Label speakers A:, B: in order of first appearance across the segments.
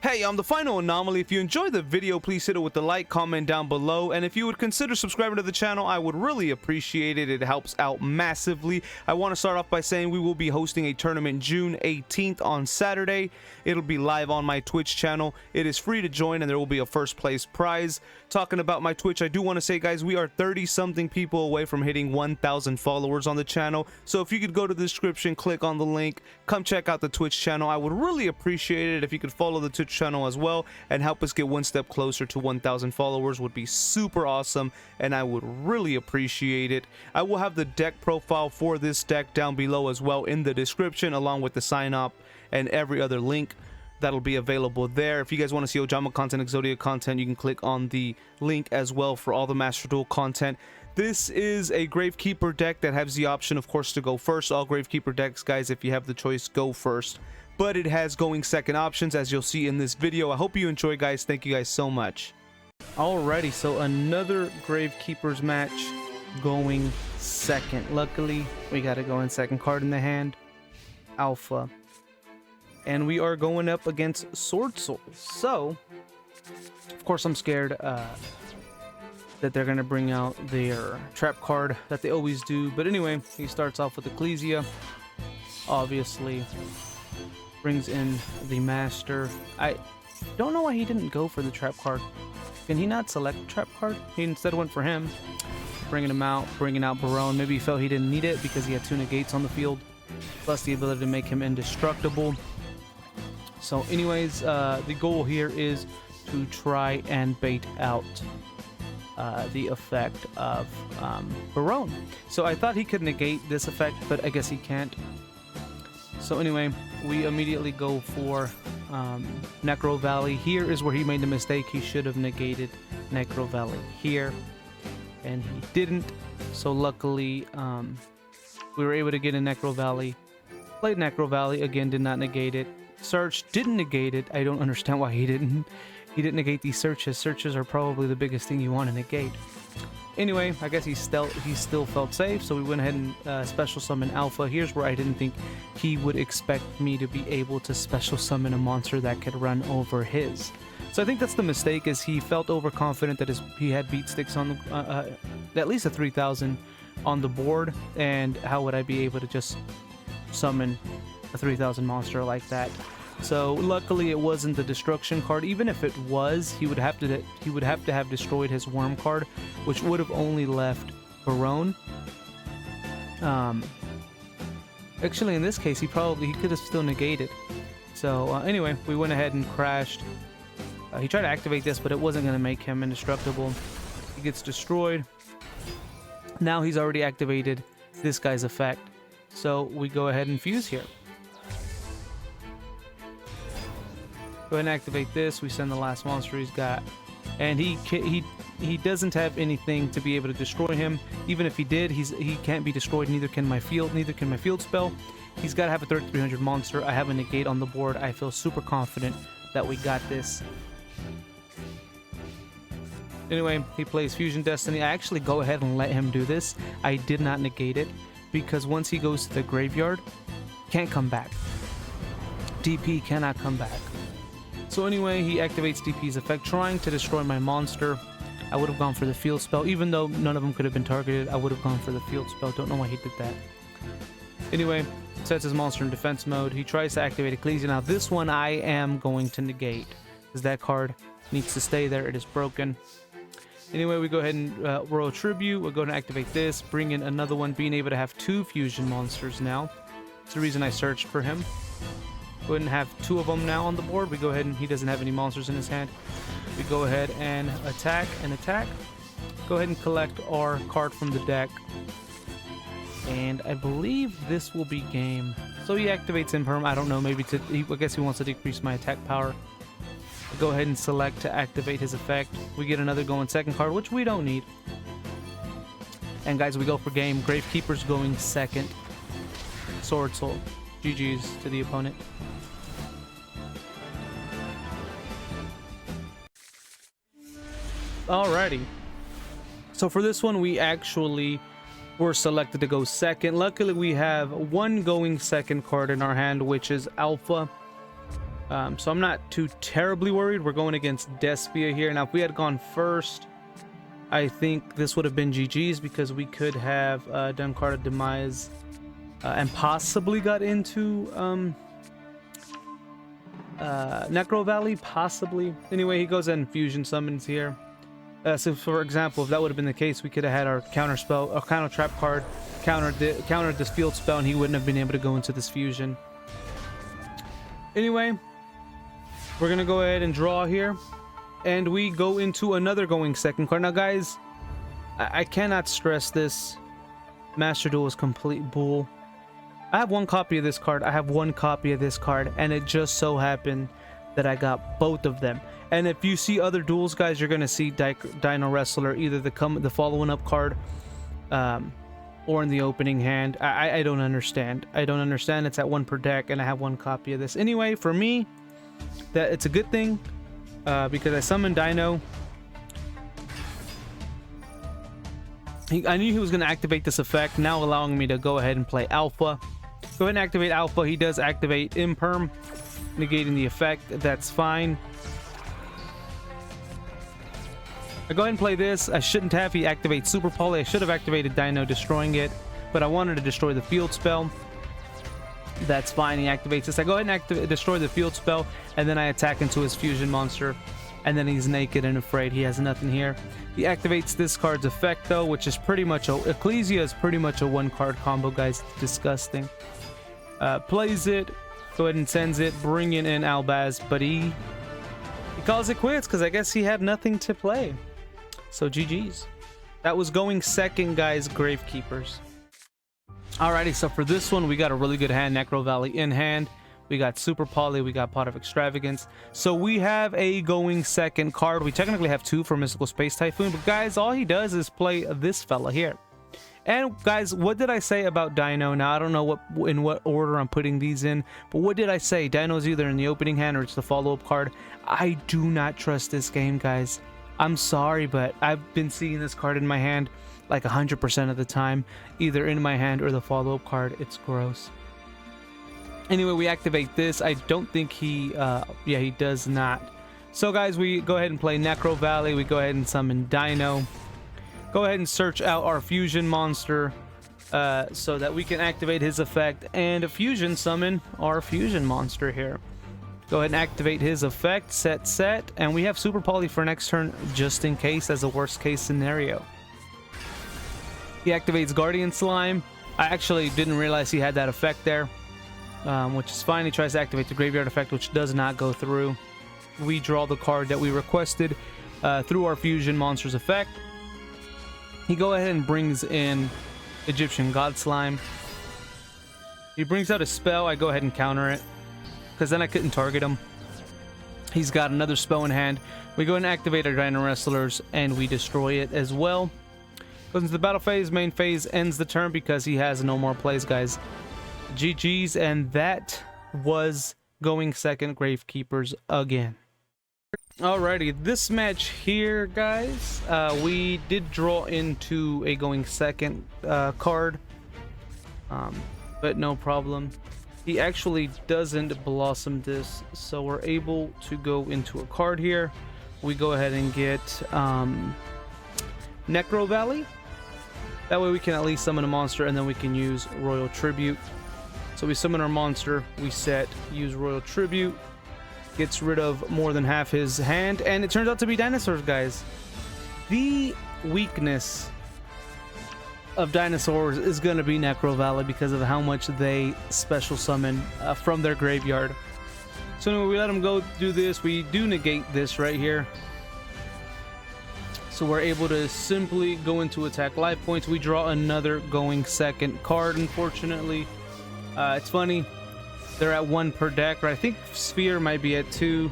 A: Hey, I'm the final anomaly. If you enjoyed the video, please hit it with the like, comment down below, and if you would consider subscribing to the channel, I would really appreciate it. It helps out massively. I want to start off by saying we will be hosting a tournament June 18th on Saturday. It'll be live on my Twitch channel. It is free to join, and there will be a first place prize. Talking about my Twitch, I do want to say, guys, we are 30-something people away from hitting 1,000 followers on the channel. So if you could go to the description, click on the link, come check out the Twitch channel. I would really appreciate it if you could follow the Twitch channel as well and help us get one step closer to 1,000 followers. Would be super awesome, and I would really appreciate it. I will have the deck profile for this deck down below as well in the description, along with the sign up and every other link that'll be available there. If you guys want to see Ojama content, Exodia content, you can click on the link as well for all the Master Duel content. This is a Gravekeeper deck that has the option, of course, to go first. All Gravekeeper decks, guys, if you have the choice, go first. But it has going second options, as you'll see in this video. I hope you enjoy, guys. Thank you guys so much. Alrighty, so another Gravekeepers match going second. Luckily, we got to go in second card in the hand, Alpha. And we are going up against Sword Soul. So, of course, I'm scared that they're going to bring out their trap card that they always do. But anyway, he starts off with Ecclesia. Obviously, brings in the Master. I don't know why he didn't go for the trap card. Can he not select the trap card? He instead went for him. Bringing him out, bringing out Barone. Maybe he felt he didn't need it because he had 2 negates on the field. Plus the ability to make him indestructible. So anyways, the goal here is to try and bait out the effect of Barone. So I thought he could negate this effect, but I guess he can't. So anyway, we immediately go for Necrovalley. Here is where he made the mistake. He should have negated Necrovalley here, and he didn't. So luckily, we were able to get a Necrovalley. Played Necrovalley, again, did not negate it. Search didn't negate it. I don't understand why he didn't negate these searches. Searches are probably the biggest thing you want to negate. Anyway, I guess he still felt safe, so we went ahead and special summon Alpha. Here's where I didn't think he would expect me to be able to special summon a monster that could run over his. So I think that's the mistake, is he felt overconfident that he had beat sticks on the, at least a 3,000 on the board, and how would I be able to just summon a 3,000 monster like that? So luckily it wasn't the destruction card. Even if it was, he would have to have destroyed his worm card, which would have only left Barone. Actually, in this case, he could have still negated. So anyway, we went ahead and crashed. He tried to activate this, but it wasn't going to make him indestructible. He gets destroyed. Now he's already activated this guy's effect. So we go ahead and fuse here. Go ahead and activate this. We send the last monster he's got, and he doesn't have anything to be able to destroy him. Even if he did, he can't be destroyed. Neither can my field spell. He's got to have a 3300 monster. I have a negate on the board. I feel super confident that we got this. Anyway, he plays Fusion Destiny. I actually go ahead and let him do this. I did not negate it because once he goes to the graveyard, can't come back. DP cannot come back. So anyway, he activates DP's effect, trying to destroy my monster. I would have gone for the field spell. Even though none of them could have been targeted, I would have gone for the field spell. Don't know why he did that. Anyway, sets his monster in defense mode. He tries to activate Ecclesia. Now this one I am going to negate, because that card needs to stay there. It is broken. Anyway, we go ahead and roll Tribute. We'll go ahead and activate this, bring in another one, being able to have 2 fusion monsters now. That's the reason I searched for him. Go ahead and have 2 of them now on the board. We go ahead and he doesn't have any monsters in his hand. We go ahead and attack and attack. Go ahead and collect our card from the deck. And I believe this will be game. So he activates Imperm. I don't know, maybe I guess he wants to decrease my attack power. Go ahead and select to activate his effect. We get another going second card, which we don't need. And guys, we go for game. Gravekeepers going second. Sword Soul. GG's to the opponent. Alrighty. So for this one, we actually were selected to go second. Luckily, we have 1 going second card in our hand, which is Alpha. So I'm not too terribly worried. We're going against Despia here. Now, if we had gone first, I think this would have been GG's, because we could have done card of Demise and possibly got into Necrovalley, possibly. Anyway, he goes in fusion summons here. So for example, if that would have been the case, we could have had our counter spell, our counter trap card, countered this field spell, and he wouldn't have been able to go into this fusion. Anyway, we're gonna go ahead and draw here, and we go into another going second card. Now guys, I cannot stress this, Master Duel is complete bull. I have one copy of this card, I have one copy of this card, and it just so happened that I got both of them. And if you see other duels, guys, you're gonna see Dinowrestler, either the following up card or in the opening hand. I don't understand. I don't understand. It's at one per deck, and I have one copy of this. Anyway, for me, that it's a good thing, because I summoned Dino. I knew he was going to activate this effect, now allowing me to go ahead and play Alpha. Go ahead and activate Alpha. He does activate Imperm, negating the effect. That's fine. I go ahead and play this. I shouldn't have. He activates Super Poly. I should have activated Dino, destroying it, but I wanted to destroy the field spell. That's fine. He activates this. I go ahead and destroy the field spell, and then I attack into his fusion monster, and then he's naked and afraid. He has nothing here. He activates this card's effect, though, which is pretty much Ecclesia is pretty much a one-card combo, guys. Disgusting. Plays it. Go ahead and sends it, bringing in Albaz, but he calls it quits because I guess he had nothing to play. So GG's. That was going second, guys. Gravekeeprs. Alrighty, so for this one, we got a really good hand. Necrovalley in hand. We got Super Poly. We got Pot of Extravagance. So we have a going second card. We technically have two for Mystical Space Typhoon. But guys, all he does is play this fella here. And guys, what did I say about Dino? Now, I don't know in what order I'm putting these in. But what did I say? Dino's either in the opening hand or it's the follow-up card. I do not trust this game, guys. I'm sorry, but I've been seeing this card in my hand like 100% of the time, either in my hand or the follow-up card. It's gross. Anyway, we activate this. I don't think he does not. So guys, we go ahead and play Necrovalley. We go ahead and summon Dino. Go ahead and search out our fusion monster so that we can activate his effect and fusion summon our fusion monster here. Go ahead and activate his effect, set, and we have Super Poly for next turn just in case, as a worst case scenario. He activates Guardian Slime. I actually didn't realize he had that effect there, which is fine. He tries to activate the Graveyard effect, which does not go through. We draw the card that we requested through our fusion monster's effect. He go ahead and brings in Egyptian God Slime. He brings out a spell. I go ahead and counter it, because then I couldn't target him. He's got another spell in hand. We go and activate our Dinowrestlers, and we destroy it as well. Goes into the battle phase. Main phase ends the turn because he has no more plays, guys. GG's, and that was going second Gravekeepers again. Alrighty, this match here, guys, we did draw into a going second card, but no problem. He actually doesn't blossom this, so we're able to go into a card here. We go ahead and get Necrovalley. That way we can at least summon a monster, and then we can use Royal Tribute. So we summon our monster, we set, use Royal Tribute, gets rid of more than half his hand, and it turns out to be Dinosaurs, guys. The weakness of Dinosaurs is going to be Necrovalley because of how much they special summon from their graveyard. So anyway, we let him go do this. We do negate this right here. So we're able to simply go into attack life points. We draw another going second card, unfortunately. It's funny, they're at one per deck, right? I think Sphere might be at two,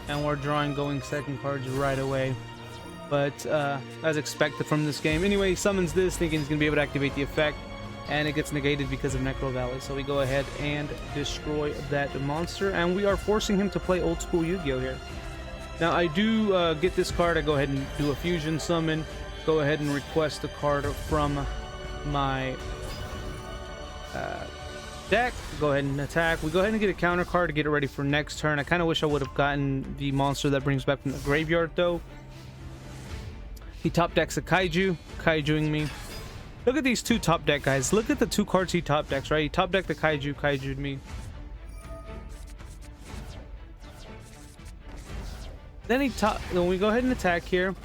A: and we're drawing going second cards right away. But as expected from this game. Anyway, he summons this thinking he's going to be able to activate the effect, and it gets negated because of Necrovalley. So we go ahead and destroy that monster, and we are forcing him to play old school Yu-Gi-Oh here. Now I do get this card. I go ahead and do a fusion summon. Go ahead and request a card from my deck. Go ahead and attack. We go ahead and get a counter card to get it ready for next turn. I kind of wish I would have gotten the monster that brings back from the graveyard though. He top decks a kaiju, kaijuing me. Look at these two top deck guys. Look at the two cards he top decks, right? He top decked the kaiju, kaijued me. Then then we go ahead and attack here.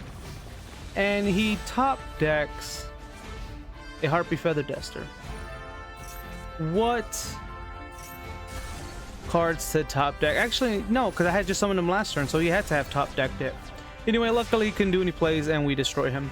A: And he top decks a Harpy Feather Duster. What cards to top deck? Actually, no, because I had just summoned him last turn, so he had to have top decked it. Anyway, luckily he couldn't do any plays and we destroy him.